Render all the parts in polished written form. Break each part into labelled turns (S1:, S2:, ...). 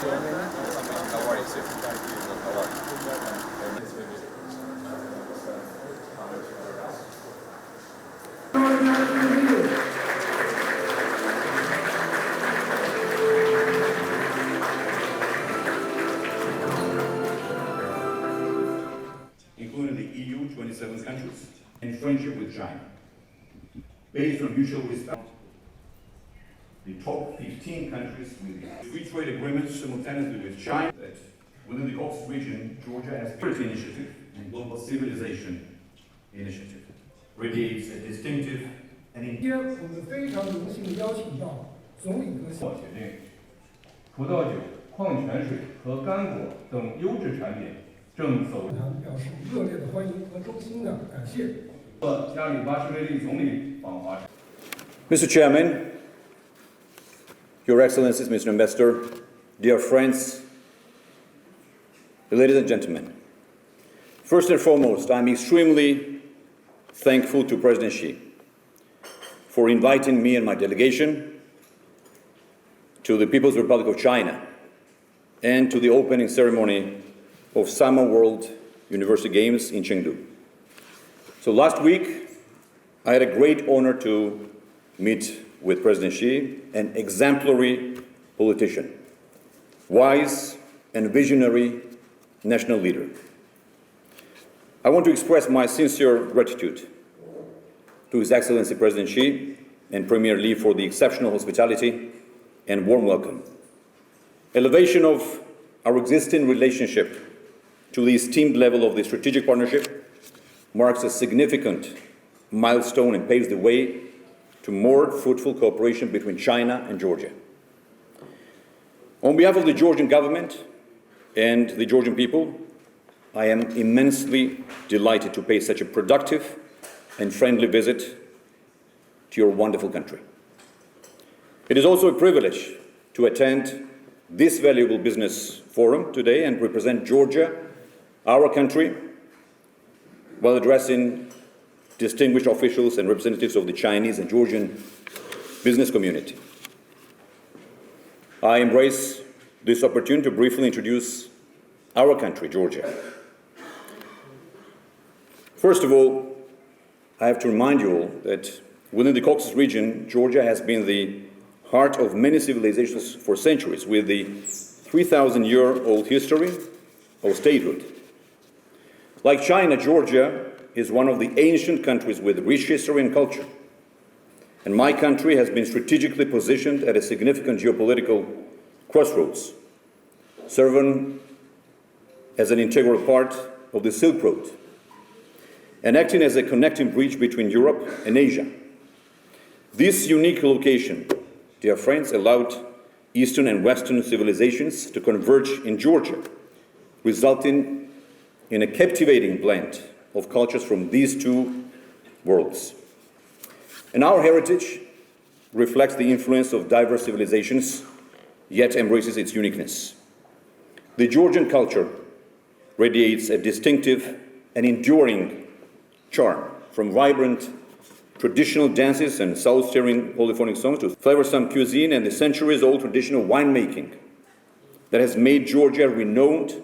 S1: Including the EU 27 countries, and friendship with China. Based on mutual respect, the top 15 countries with free trade agreements simultaneously with China, that within the Caucasus region, Georgia has Security Initiative and Global Civilization Initiative, radiates a distinctive and
S2: 今天我们非常荣幸地邀请到总理和
S3: 协定，葡萄酒、矿泉水和干果等优质产品正走。
S2: 表示热烈的欢迎和衷心的感谢。
S3: 加里巴什维利总理访华。
S4: Mr. Chairman, Your Excellencies, Mr. Ambassador, dear friends, ladies and gentlemen. First and foremost, I'm extremely thankful to President Xi for inviting me and my delegation to the People's Republic of China and to the opening ceremony of Summer World University Games in Chengdu. So last week, I had a great honor to meet with President Xi, an exemplary politician, wise and visionary national leader. I want to express my sincere gratitude to His Excellency President Xi and Premier Li for the exceptional hospitality and warm welcome. Elevation of our existing relationship to the esteemed level of the strategic partnership marks a significant milestone and paves the way to more fruitful cooperation between China and Georgia. On behalf of the Georgian government and the Georgian people, I am immensely delighted to pay such a productive and friendly visit to your wonderful country. It is also a privilege to attend this valuable business forum today and represent Georgia, our country, while addressing distinguished officials and representatives of the Chinese and Georgian business community. I embrace this opportunity to briefly introduce our country, Georgia. First of all, I have to remind you all that within the Caucasus region, Georgia has been the heart of many civilizations for centuries, with the 3,000-year-old history of statehood. Like China, Georgia is one of the ancient countries with rich history and culture. And my country has been strategically positioned at a significant geopolitical crossroads, serving as an integral part of the Silk Road and acting as a connecting bridge between Europe and Asia. This unique location, dear friends, allowed Eastern and Western civilizations to converge in Georgia, resulting in a captivating blend of cultures from these two worlds. And our heritage reflects the influence of diverse civilizations, yet embraces its uniqueness. The Georgian culture radiates a distinctive and enduring charm, from vibrant traditional dances and soul-stirring polyphonic songs to flavorsome cuisine and the centuries-old traditional winemaking that has made Georgia renowned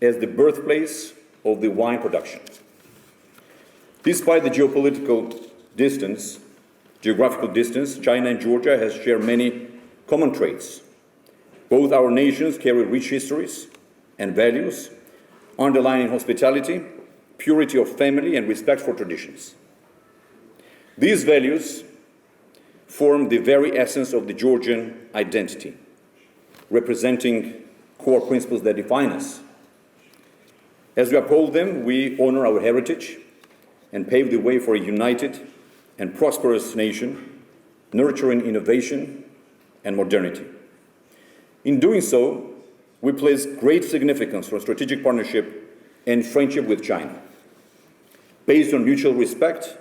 S4: as the birthplace of the wine production. Despite the geographical distance, China and Georgia has shared many common traits. Both our nations carry rich histories and values, underlining hospitality, purity of family, and respect for traditions. These values form the very essence of the Georgian identity, representing core principles that define us. As we uphold them, we honor our heritage and pave the way for a united and prosperous nation, nurturing innovation and modernity. In doing so, we place great significance on strategic partnership and friendship with China, based on mutual respect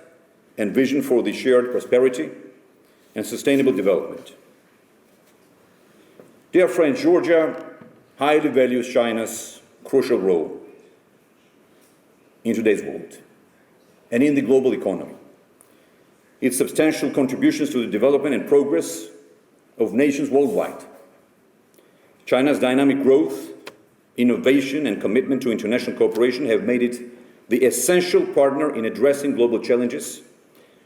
S4: and vision for the shared prosperity and sustainable development. Dear friends, Georgia highly values China's crucial role in today's world and in the global economy. Its substantial contributions to the development and progress of nations worldwide. China's dynamic growth, innovation, and commitment to international cooperation have made it the essential partner in addressing global challenges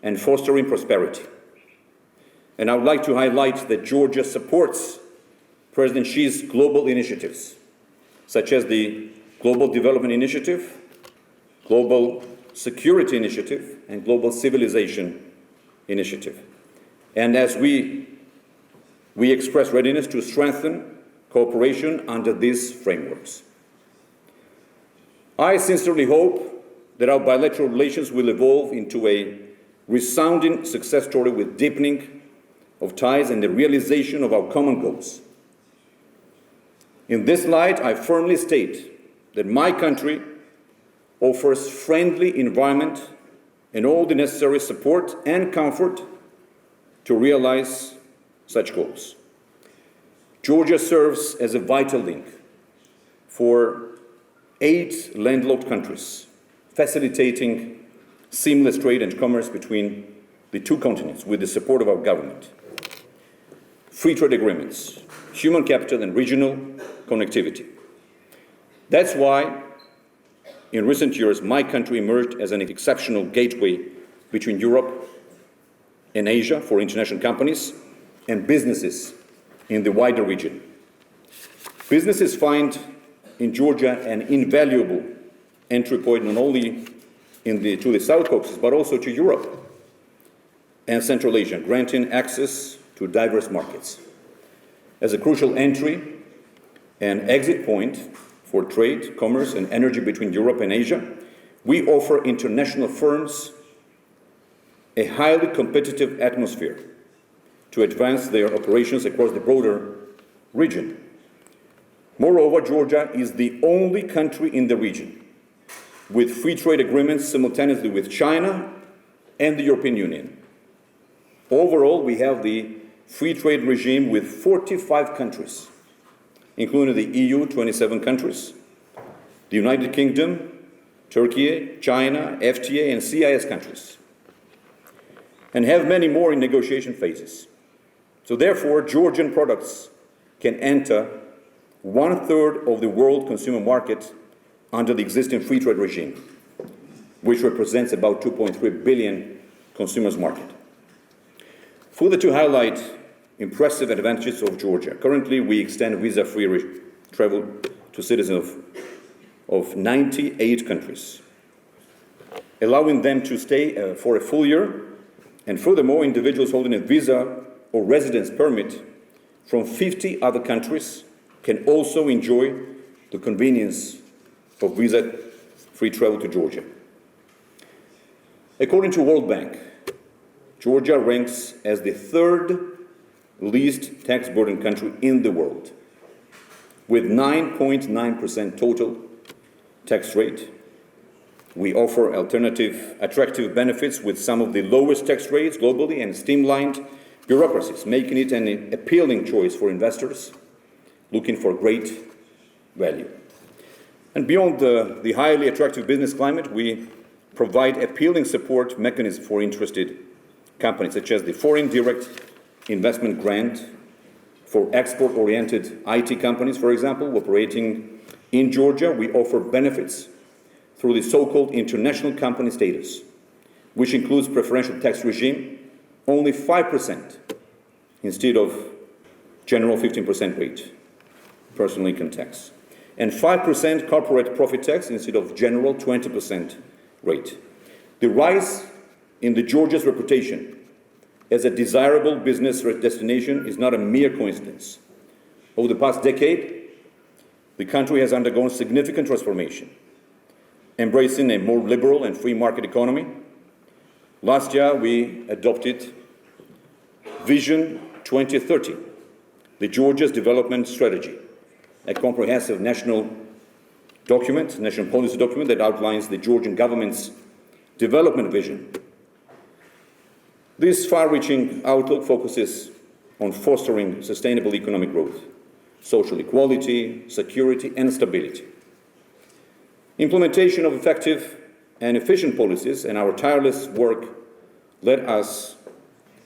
S4: and fostering prosperity. And I would like to highlight that Georgia supports President Xi's global initiatives, such as the Global Development Initiative, Global Security Initiative, and Global Civilization Initiative. And as we express readiness to strengthen cooperation under these frameworks. I sincerely hope that our bilateral relations will evolve into a resounding success story with deepening of ties and the realization of our common goals. In this light, I firmly state that my country offers friendly environment and all the necessary support and comfort to realize such goals. Georgia serves as a vital link for 8 landlocked countries, facilitating seamless trade and commerce between the 2 continents with the support of our government. Free trade agreements, human capital, and regional connectivity. That's why, in recent years, my country emerged as an exceptional gateway between Europe and Asia for international companies and businesses in the wider region. Businesses find in Georgia an invaluable entry point not only to the South Caucasus, but also to Europe and Central Asia, granting access to diverse markets. As a crucial entry and exit point for trade, commerce, and energy between Europe and Asia, we offer international firms a highly competitive atmosphere to advance their operations across the broader region. Moreover, Georgia is the only country in the region with free trade agreements simultaneously with China and the European Union. Overall, we have the free trade regime with 45 countries, including the EU 27 countries, the United Kingdom, Turkey, China, FTA, and CIS countries, and have many more in negotiation phases. So therefore, Georgian products can enter 1/3 of the world consumer market under the existing free trade regime, which represents about 2.3 billion consumers market. Further to highlight impressive advantages of Georgia, currently we extend visa-free travel to citizens of 98 countries, allowing them to stay for a full year, and furthermore, individuals holding a visa or residence permit from 50 other countries can also enjoy the convenience of visa-free travel to Georgia. According to World Bank, Georgia ranks as the 3rd least tax burden country in the world, with 9.9% total tax rate. We offer attractive benefits with some of the lowest tax rates globally and streamlined bureaucracies, making it an appealing choice for investors looking for great value. And beyond the highly attractive business climate, we provide appealing support mechanisms for interested companies, such as the Foreign Direct Investment Grant for export-oriented IT companies, for example, operating in Georgia. We offer benefits through the so-called international company status, which includes preferential tax regime, only 5% instead of general 15% rate, personal income tax, and 5% corporate profit tax instead of general 20% rate. The rise in Georgia's reputation as a desirable business destination is not a mere coincidence. Over the past decade, the country has undergone significant transformation, embracing a more liberal and free market economy. Last year, we adopted Vision 2030, the Georgia's development strategy, a comprehensive national policy document that outlines the Georgian government's development vision. This far-reaching outlook focuses on fostering sustainable economic growth, social equality, security, and stability. Implementation of effective and efficient policies and our tireless work led us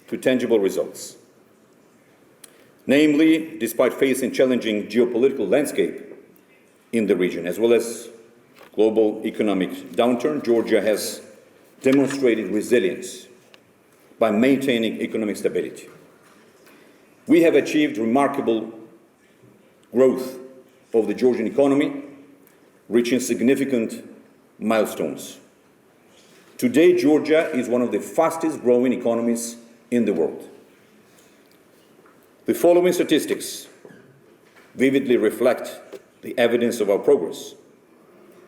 S4: to tangible results. Namely, despite facing challenging geopolitical landscape in the region, as well as global economic downturn, Georgia has demonstrated resilience by maintaining economic stability. We have achieved remarkable growth of the Georgian economy, reaching significant milestones. Today, Georgia is one of the fastest growing economies in the world. The following statistics vividly reflect the evidence of our progress,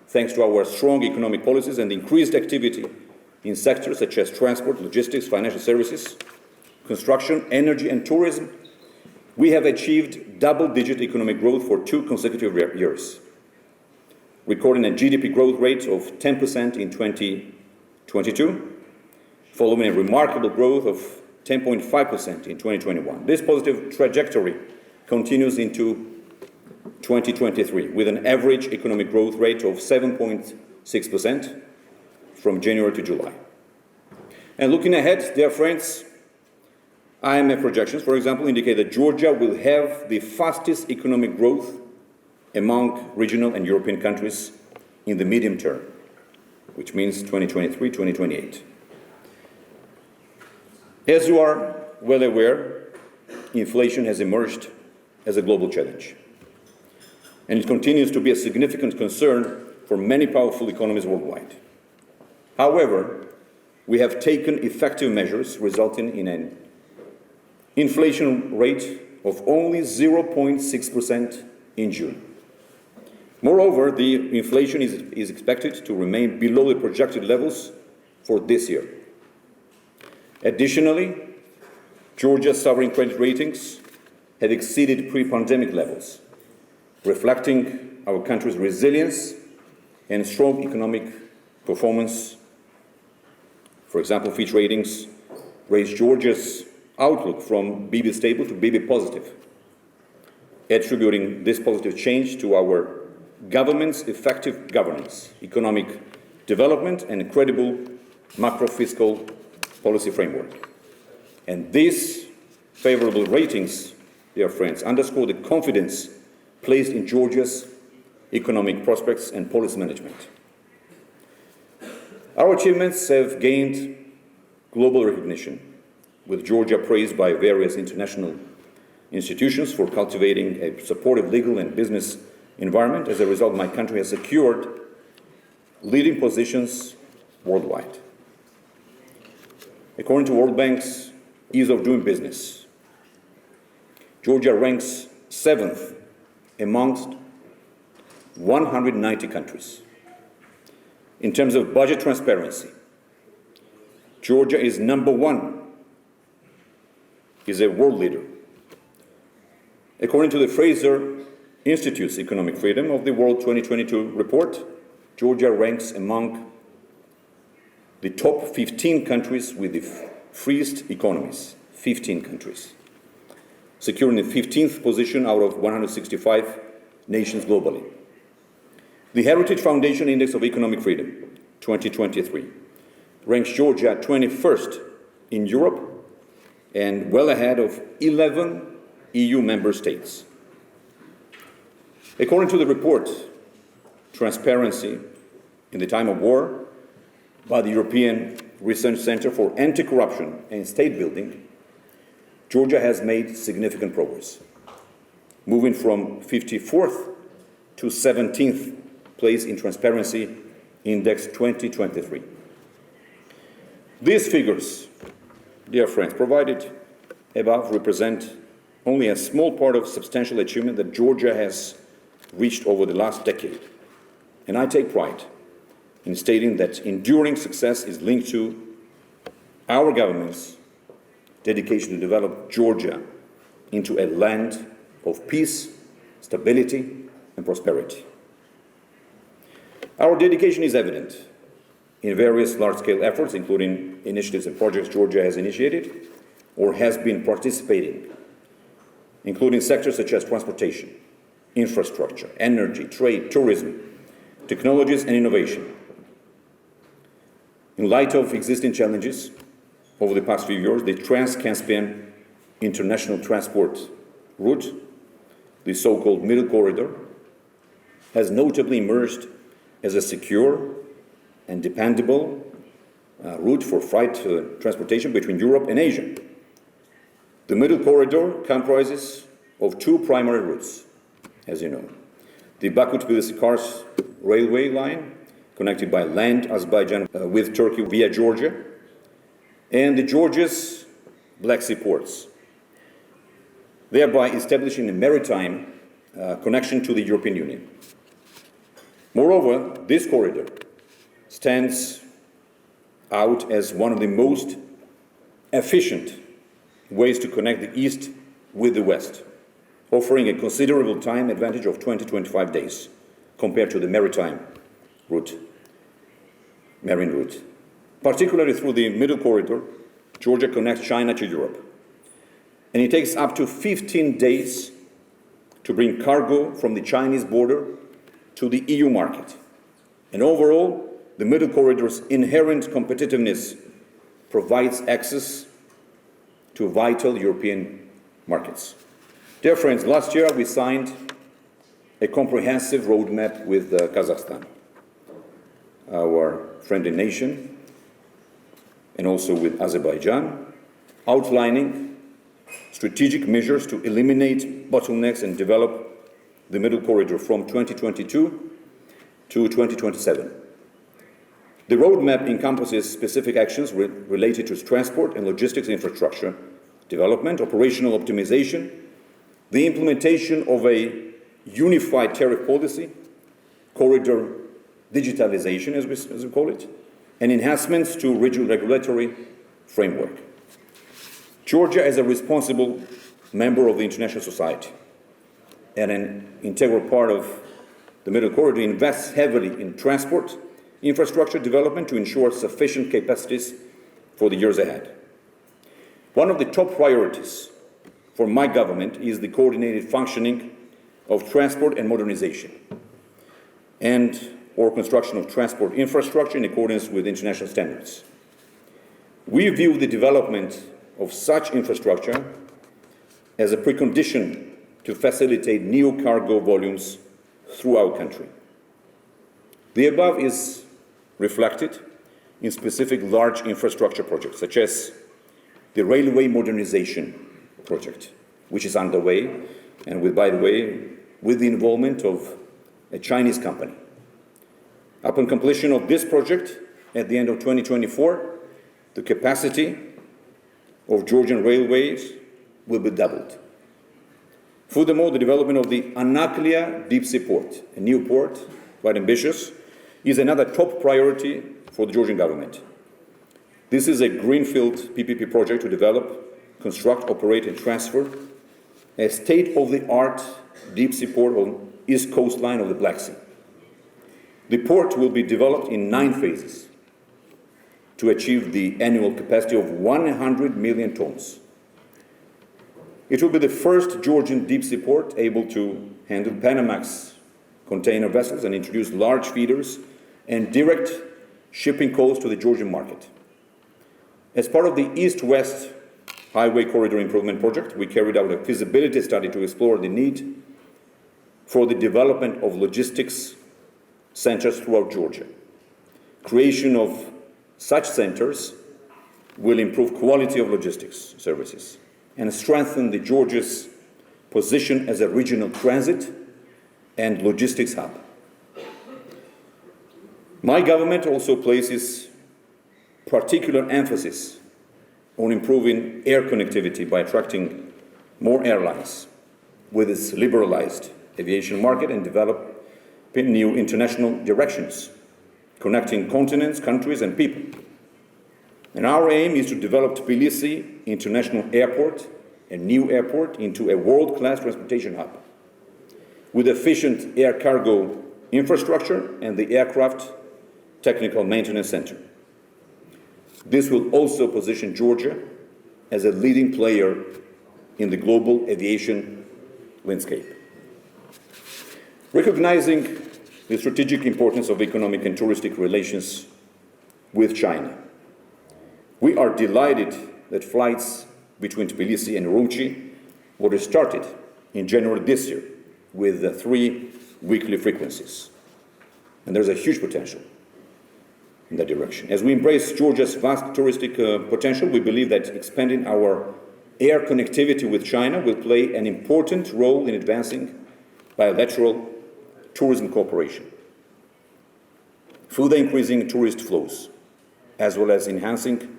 S4: thanks to our strong economic policies and increased activity in sectors such as transport, logistics, financial services, construction, energy, and tourism. We have achieved double-digit economic growth for 2 consecutive years, recording a GDP growth rate of 10% in 2022, following a remarkable growth of 10.5% in 2021. This positive trajectory continues into 2023, with an average economic growth rate of 7.6% from January to July. And looking ahead, dear friends, IMF projections, for example, indicate that Georgia will have the fastest economic growth among regional and European countries in the medium term, which means 2023-2028. As you are well aware, inflation has emerged as a global challenge, and it continues to be a significant concern for many powerful economies worldwide. However, we have taken effective measures resulting in an inflation rate of only 0.6% in June. Moreover, the inflation is expected to remain below the projected levels for this year. Additionally, Georgia's sovereign credit ratings have exceeded pre-pandemic levels, reflecting our country's resilience and strong economic performance. For example, Fitch Ratings raised Georgia's outlook from BB stable to BB positive, attributing this positive change to our government's effective governance, economic development, and a credible macro-fiscal policy framework. And these favorable ratings, dear friends, underscore the confidence placed in Georgia's economic prospects and policy management. Our achievements have gained global recognition, with Georgia praised by various international institutions for cultivating a supportive legal and business environment. As a result, my country has secured leading positions worldwide. According to World Bank's Ease of Doing Business, Georgia ranks 7th amongst 190 countries. In terms of budget transparency, Georgia is number 1, is a world leader. According to the Fraser Institute's Economic Freedom of the World 2022 report, Georgia ranks among the top 15 countries with the freest economies, 15 countries, securing the 15th position out of 165 nations globally. The Heritage Foundation Index of Economic Freedom 2023 ranks Georgia 21st in Europe and well ahead of 11 EU member states. According to the report, Transparency in the Time of War, by the European Research Center for Anti-Corruption and State Building, Georgia has made significant progress, moving from 54th to 17th place in Transparency Index 2023. These figures, dear friends, provided above represent only a small part of substantial achievement that Georgia has reached over the last decade. And I take pride in stating that enduring success is linked to our government's dedication to develop Georgia into a land of peace, stability, and prosperity. Our dedication is evident in various large-scale efforts, including initiatives and projects Georgia has initiated or has been participating, including sectors such as transportation, infrastructure, energy, trade, tourism, technologies, and innovation. In light of existing challenges over the past few years, the Trans-Caspian International Transport route, the so-called Middle Corridor, has notably emerged as a secure and dependable route for freight transportation between Europe and Asia. The Middle Corridor comprises of two primary routes, as you know. The Baku-Tbilisi-Kars railway line, connected by land Azerbaijan with Turkey via Georgia, and the Georgia's Black Sea ports, thereby establishing a maritime connection to the European Union. Moreover, this corridor stands out as one of the most efficient ways to connect the East with the West, offering a considerable time advantage of 20-25 days compared to the maritime route, marine route. Particularly through the Middle Corridor, Georgia connects China to Europe. And it takes up to 15 days to bring cargo from the Chinese border to the EU market. And overall, the Middle Corridor's inherent competitiveness provides access to vital European markets. Dear friends, last year we signed a comprehensive roadmap with Kazakhstan, our friendly nation, and also with Azerbaijan, outlining strategic measures to eliminate bottlenecks and develop the Middle Corridor from 2022 to 2027. The roadmap encompasses specific actions related to transport and logistics infrastructure development, operational optimization, the implementation of a unified tariff policy, corridor digitalization, as we call it, and enhancements to regional regulatory framework. Georgia, as a responsible member of the international society and an integral part of the Middle Corridor, invests heavily in transport infrastructure development to ensure sufficient capacities for the years ahead. One of the top priorities for my government is the coordinated functioning of transport and modernization or construction of transport infrastructure in accordance with international standards. We view the development of such infrastructure as a precondition to facilitate new cargo volumes through our country. The above is reflected in specific large infrastructure projects, such as the railway modernization project, which is underway, and by the way, with the involvement of a Chinese company. Upon completion of this project, at the end of 2024, the capacity of Georgian railways will be doubled. Furthermore, the development of the Anaklia deep sea port, a new port, quite ambitious, is another top priority for the Georgian government. This is a greenfield PPP project to develop, construct, operate, and transfer a state-of-the-art deep sea port on the east coastline of the Black Sea. The port will be developed in 9 phases to achieve the annual capacity of 100 million tons. It will be the first Georgian deep sea port able to handle Panamax container vessels and introduce large feeders and direct shipping calls to the Georgian market. As part of the East-West Highway Corridor Improvement Project, we carried out a feasibility study to explore the need for the development of logistics centers throughout Georgia. Creation of such centers will improve quality of logistics services and strengthen Georgia's position as a regional transit and logistics hub. My government also places particular emphasis on improving air connectivity by attracting more airlines with its liberalized aviation market and developing new international directions, connecting continents, countries, and people. And our aim is to develop Tbilisi International Airport, a new airport, into a world-class transportation hub with efficient air cargo infrastructure and the aircraft technical maintenance center. This will also position Georgia as a leading player in the global aviation landscape. Recognizing the strategic importance of economic and touristic relations with China, we are delighted that flights between Tbilisi and Urumqi were restarted in January this year with 3 weekly frequencies. And there's a huge potential in that direction. As we embrace Georgia's vast touristic potential, we believe that expanding our air connectivity with China will play an important role in advancing bilateral tourism cooperation, further increasing tourist flows, as well as enhancing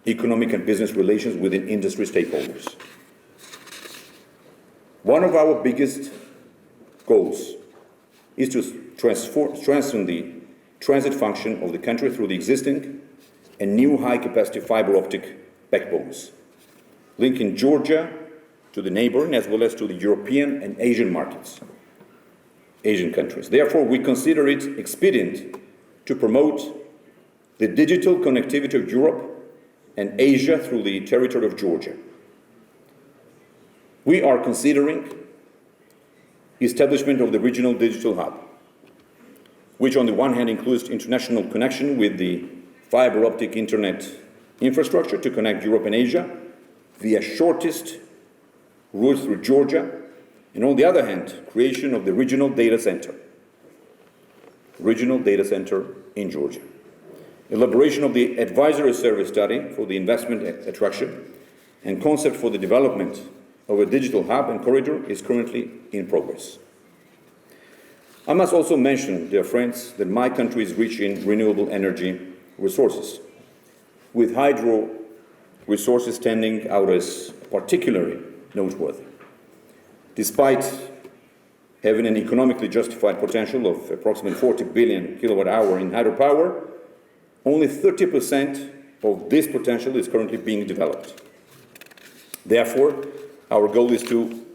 S4: economic and business relations within industry stakeholders. One of our biggest goals is to strengthen the transit function of the country through the existing and new high-capacity fiber optic backbones, linking Georgia to the neighboring as well as to the European and Asian markets, Asian countries. Therefore, we consider it expedient to promote the digital connectivity of Europe and Asia through the territory of Georgia. We are considering establishment of the regional digital hub, which on the one hand includes international connection with the fiber optic internet infrastructure to connect Europe and Asia via shortest route through Georgia, and on the other hand, creation of the regional data center in Georgia. Elaboration of the advisory service study for the investment attraction and concept for the development of a digital hub and corridor is currently in progress. I must also mention, dear friends, that my country is rich in renewable energy resources, with hydro resources standing out as particularly noteworthy. Despite having an economically justified potential of approximately 40 billion kilowatt hour in hydropower, only 30% of this potential is currently being developed. Therefore, our goal is to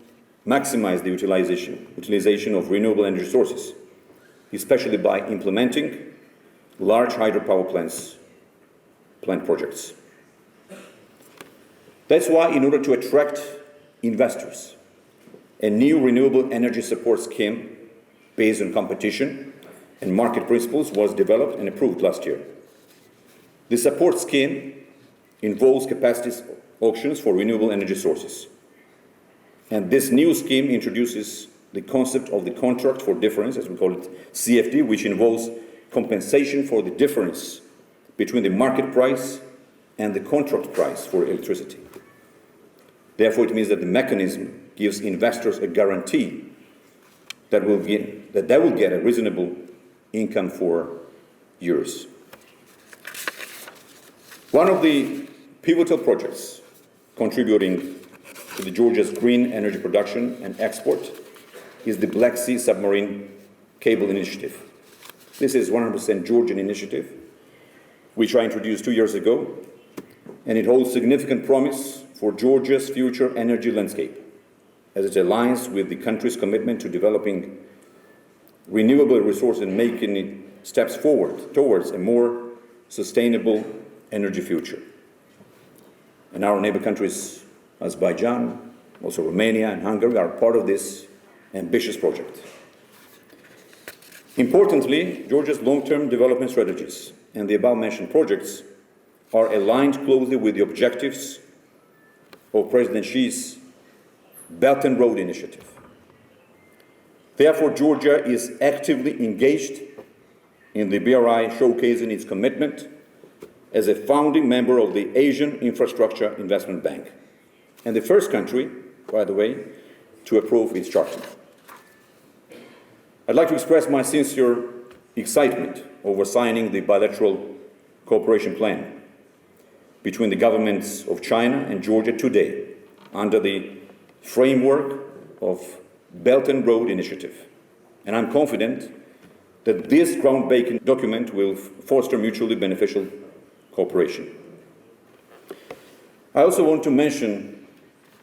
S4: maximize the utilization of renewable energy sources, especially by implementing large hydropower plant projects. That's why, in order to attract investors, a new renewable energy support scheme based on competition and market principles was developed and approved last year. The support scheme involves capacity auctions for renewable energy sources. And this new scheme introduces the concept of the contract for difference, as we call it, CFD, which involves compensation for the difference between the market price and the contract price for electricity. Therefore, it means that the mechanism gives investors a guarantee that they will get a reasonable income for years. One of the pivotal projects contributing to the Georgia's green energy production and export is the Black Sea Submarine Cable Initiative. This is 100% Georgian initiative, which I introduced 2 years ago, and it holds significant promise for Georgia's future energy landscape, as it aligns with the country's commitment to developing renewable resources and making it steps forward towards a more sustainable energy future. And our neighbor countries, Azerbaijan, also Romania and Hungary, are part of this ambitious project. Importantly, Georgia's long-term development strategies and the above-mentioned projects are aligned closely with the objectives of President Xi's Belt and Road Initiative. Therefore, Georgia is actively engaged in the BRI, showcasing its commitment as a founding member of the Asian Infrastructure Investment Bank, and the first country, by the way, to approve its charter. I'd like to express my sincere excitement over signing the bilateral cooperation plan between the governments of China and Georgia today under the framework of Belt and Road Initiative. And I'm confident that this groundbreaking document will foster mutually beneficial cooperation. I also want to mention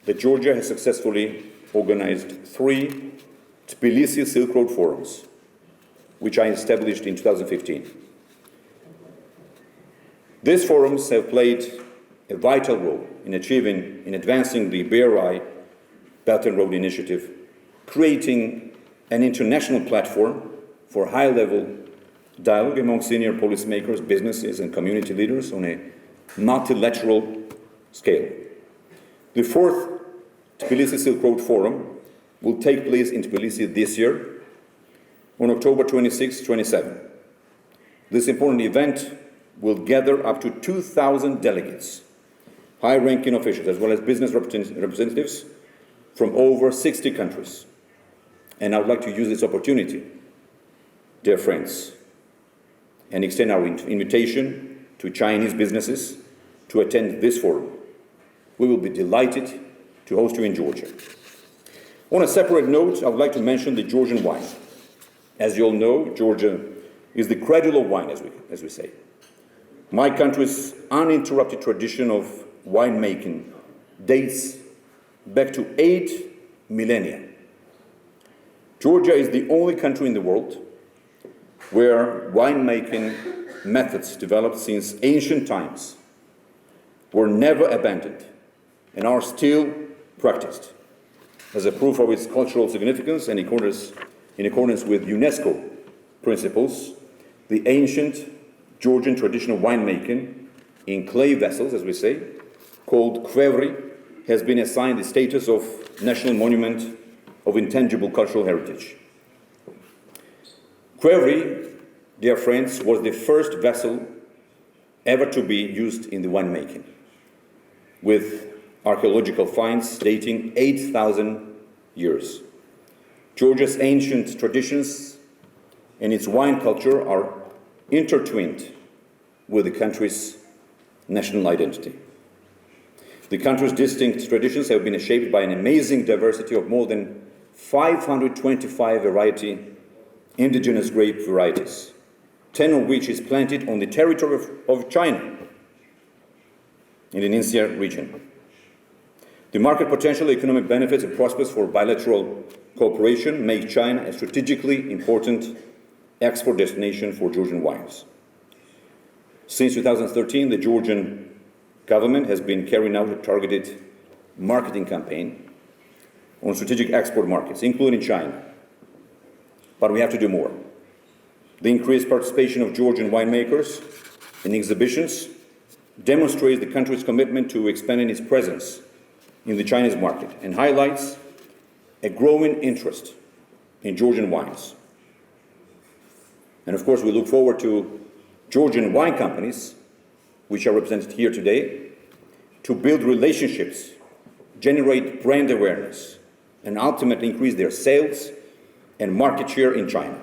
S4: that Georgia has successfully organized 3 Tbilisi Silk Road Forums, which I established in 2015. These forums have played a vital role in advancing the BRI Belt and Road Initiative, creating an international platform for high-level dialogue among senior policymakers, businesses, and community leaders on a multilateral scale. The 4th Tbilisi Silk Road Forum will take place in Tbilisi this year on October 26-27. This important event will gather up to 2,000 delegates, high-ranking officials, as well as business representatives from over 60 countries. And I would like to use this opportunity, dear friends, and extend our invitation to Chinese businesses to attend this forum. We will be delighted to host you in Georgia. On a separate note, I would like to mention the Georgian wine. As you all know, Georgia is the cradle of wine, as we say. My country's uninterrupted tradition of winemaking dates back to 8 millennia. Georgia is the only country in the world where winemaking methods developed since ancient times were never abandoned and are still practiced. As a proof of its cultural significance and in accordance with UNESCO principles, the ancient Georgian traditional winemaking in clay vessels, as we say, called kvevri, has been assigned the status of National Monument of Intangible Cultural Heritage. Kvevri, dear friends, was the first vessel ever to be used in the winemaking, with archaeological finds dating 8,000 years. Georgia's ancient traditions and its wine culture are intertwined with the country's national identity. The country's distinct traditions have been shaped by an amazing diversity of more than 525 indigenous grape varieties, 10 of which is planted on the territory of China in the Ningxia region. The market potential, economic benefits, and prospects for bilateral cooperation make China a strategically important export destination for Georgian wines. Since 2013, the Georgian government has been carrying out a targeted marketing campaign on strategic export markets, including China. But we have to do more. The increased participation of Georgian winemakers in exhibitions demonstrates the country's commitment to expanding its presence in the Chinese market and highlights a growing interest in Georgian wines. And of course, we look forward to Georgian wine companies, which are represented here today, to build relationships, generate brand awareness, and ultimately increase their sales and market share in China.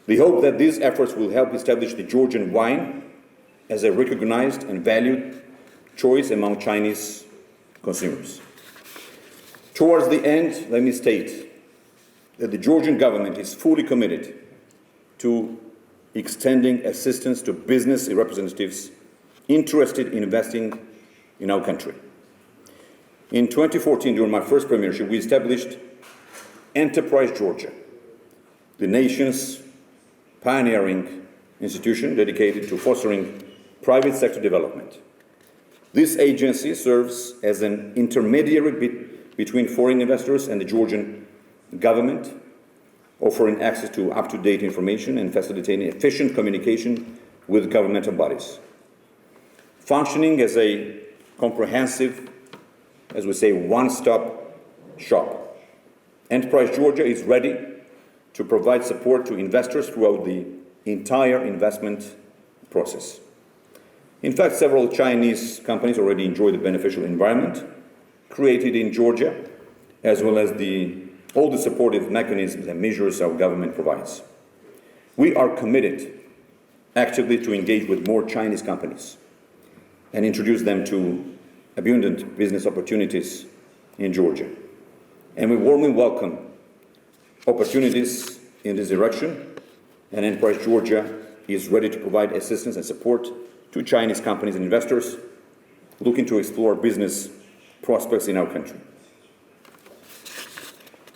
S4: We hope that these efforts will help establish the Georgian wine as a recognized and valued choice among Chinese consumers. Towards the end, let me state that the Georgian government is fully committed to extending assistance to business representatives interested in investing in our country. In 2014, during my first premiership, we established Enterprise Georgia, the nation's pioneering institution dedicated to fostering private sector development. This agency serves as an intermediary between foreign investors and the Georgian government, offering access to up-to-date information and facilitating efficient communication with governmental bodies. Functioning as a comprehensive, as we say, one-stop shop, Enterprise Georgia is ready to provide support to investors throughout the entire investment process. In fact, several Chinese companies already enjoy the beneficial environment created in Georgia, as well as all the supportive mechanisms and measures our government provides. We are committed actively to engage with more Chinese companies and introduce them to abundant business opportunities in Georgia. And we warmly welcome opportunities in this direction, and Enterprise Georgia is ready to provide assistance and support to Chinese companies and investors looking to explore business prospects in our country.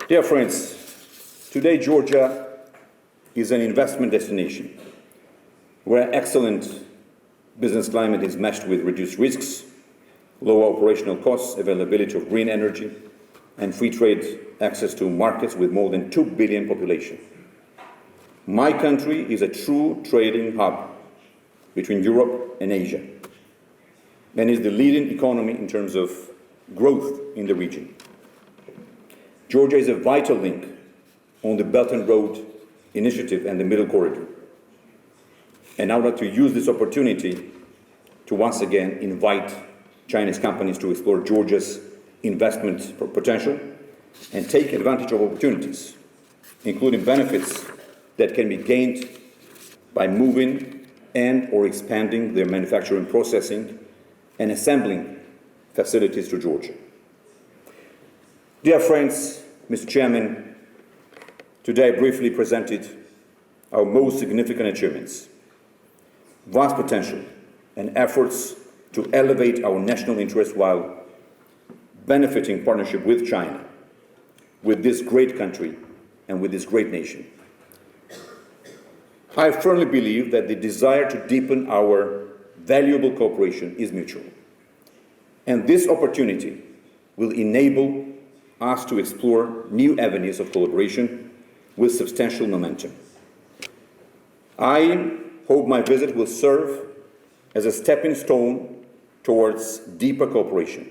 S4: Dear friends, today Georgia is an investment destination where excellent business climate is matched with reduced risks, lower operational costs, availability of green energy, and free trade access to markets with more than 2 billion population. My country is a true trading hub between Europe and Asia, and is the leading economy in terms of growth in the region. Georgia is a vital link on the Belt and Road Initiative and the Middle Corridor. And I would like to use this opportunity to once again invite Chinese companies to explore Georgia's investment potential and take advantage of opportunities, including benefits that can be gained by moving and or expanding their manufacturing, processing, and assembling facilities to Georgia. Dear friends, Mr. Chairman, today I briefly presented our most significant achievements, vast potential, and efforts to elevate our national interest while benefiting partnership with China, with this great country, and with this great nation. I firmly believe that the desire to deepen our valuable cooperation is mutual. And this opportunity will enable us to explore new avenues of collaboration with substantial momentum. I hope my visit will serve as a stepping stone towards deeper cooperation,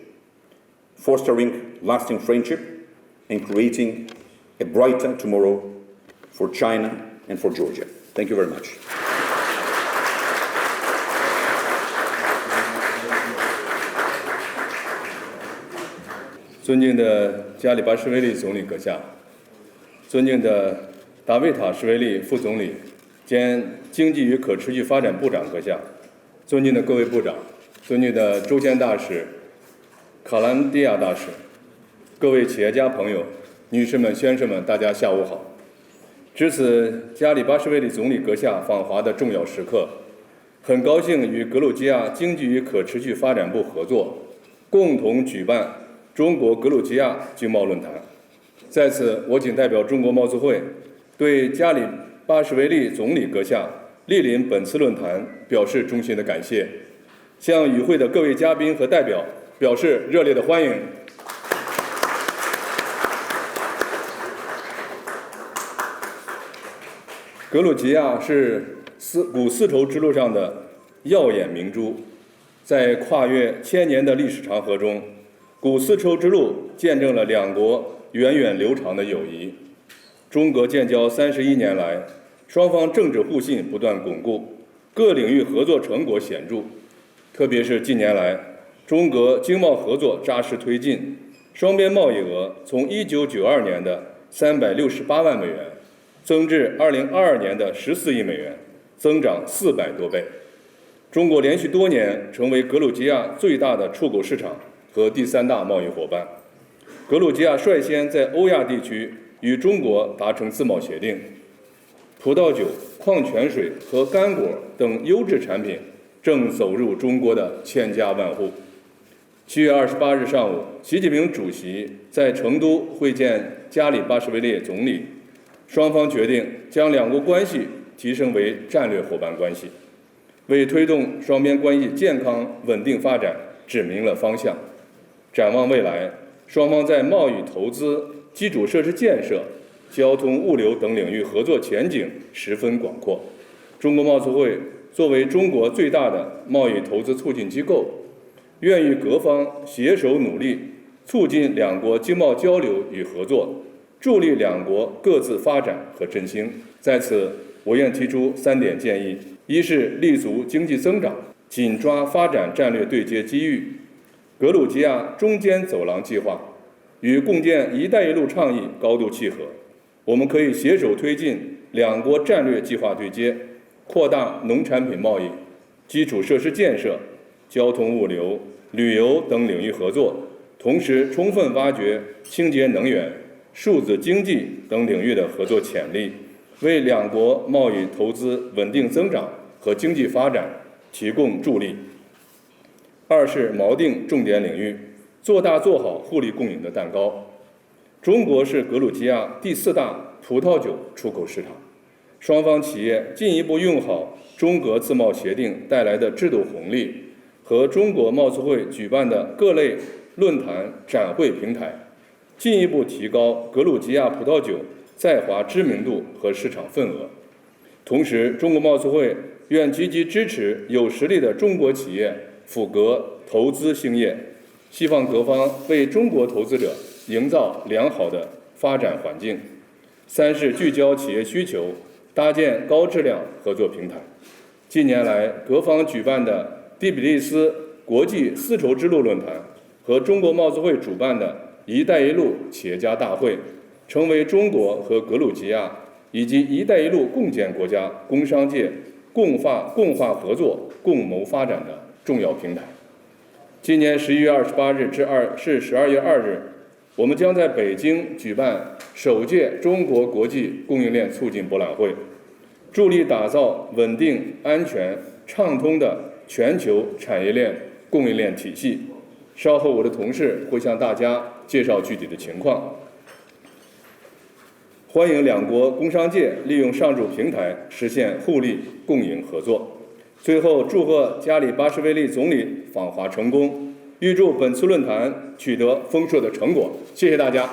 S4: fostering lasting friendship and creating a brighter tomorrow for China and for Georgia. Thank you very much.
S3: 尊敬的加里巴什维利总理阁下，尊敬的达维塔什维利副总理兼经济与可持续发展部长阁下，尊敬的各位部长，尊敬的周谦大使、卡兰蒂亚大使，各位企业家朋友、女士们、先生们，大家下午好。值此加里巴什维利总理阁下访华的重要时刻，很高兴与格鲁吉亚经济与可持续发展部合作，共同举办中国格鲁吉亚经贸论坛。在此，我谨代表中国贸促会对加里巴什维利总理阁下莅临本次论坛表示衷心的感谢，向与会的各位嘉宾和代表表示热烈的欢迎。格鲁吉亚是古丝绸之路上的耀眼明珠，在跨越千年的历史长河中，古丝绸之路见证了两国源远流长的友谊。中俄建交31年来，双方政治互信不断巩固，各领域合作成果显著。特别是近年来，中俄经贸合作扎实推进，双边贸易额从1992年的368万美元增至2022年的14亿美元，增长400多倍。中国连续多年成为格鲁吉亚最大的出口市场和第3大贸易伙伴。格鲁吉亚率先在欧亚地区与中国达成自贸协定，葡萄酒、矿泉水和干果等优质产品正走入中国的千家万户。7月28日上午，习近平主席在成都会见加里巴什维利总理，双方决定将两国关系提升为战略伙伴关系，为推动双边关系健康稳定发展指明了方向。展望未来，双方在贸易、投资、基础设施建设、交通、物流等领域合作前景十分广阔。中国贸促会作为中国最大的贸易投资促进机构，愿与各方携手努力，促进两国经贸交流与合作，助力两国各自发展和振兴。在此，我愿提出3点建议：一是立足经济增长，紧抓发展战略对接机遇。格鲁吉亚中间走廊计划与共建“一带一路”倡议高度契合，我们可以携手推进两国战略计划对接，扩大农产品贸易、基础设施建设、交通物流、旅游等领域合作，同时充分挖掘清洁能源、数字经济等领域的合作潜力，为两国贸易投资稳定增长和经济发展提供助力。二是锚定重点领域，做大做好互利共赢的蛋糕。中国是格鲁吉亚第4大葡萄酒出口市场，双方企业进一步用好中俄自贸协定带来的制度红利和中国贸促会举办的各类论坛展会平台，进一步提高格鲁吉亚葡萄酒在华知名度和市场份额。同时，中国贸促会愿积极支持有实力的中国企业赴格投资兴业，希望各方为中国投资者营造良好的发展环境。三是聚焦企业需求，搭建高质量合作平台。近年来，各方举办的第比利斯国际丝绸之路论坛和中国贸资会主办的“一带一路”企业家大会，成为中国和格鲁吉亚以及“一带一路”共建国家工商界共话合作、共谋发展的重要平台。今年11月28日至12月2日，我们将在北京举办首届中国国际供应链促进博览会，助力打造稳定、安全、畅通的全球产业链供应链体系。稍后我的同事会向大家介绍具体的情况。欢迎两国工商界利用上述平台实现互利共赢合作。最后，祝贺加里巴什维利总理访华成功，预祝本次论坛取得丰硕的成果。谢谢大家。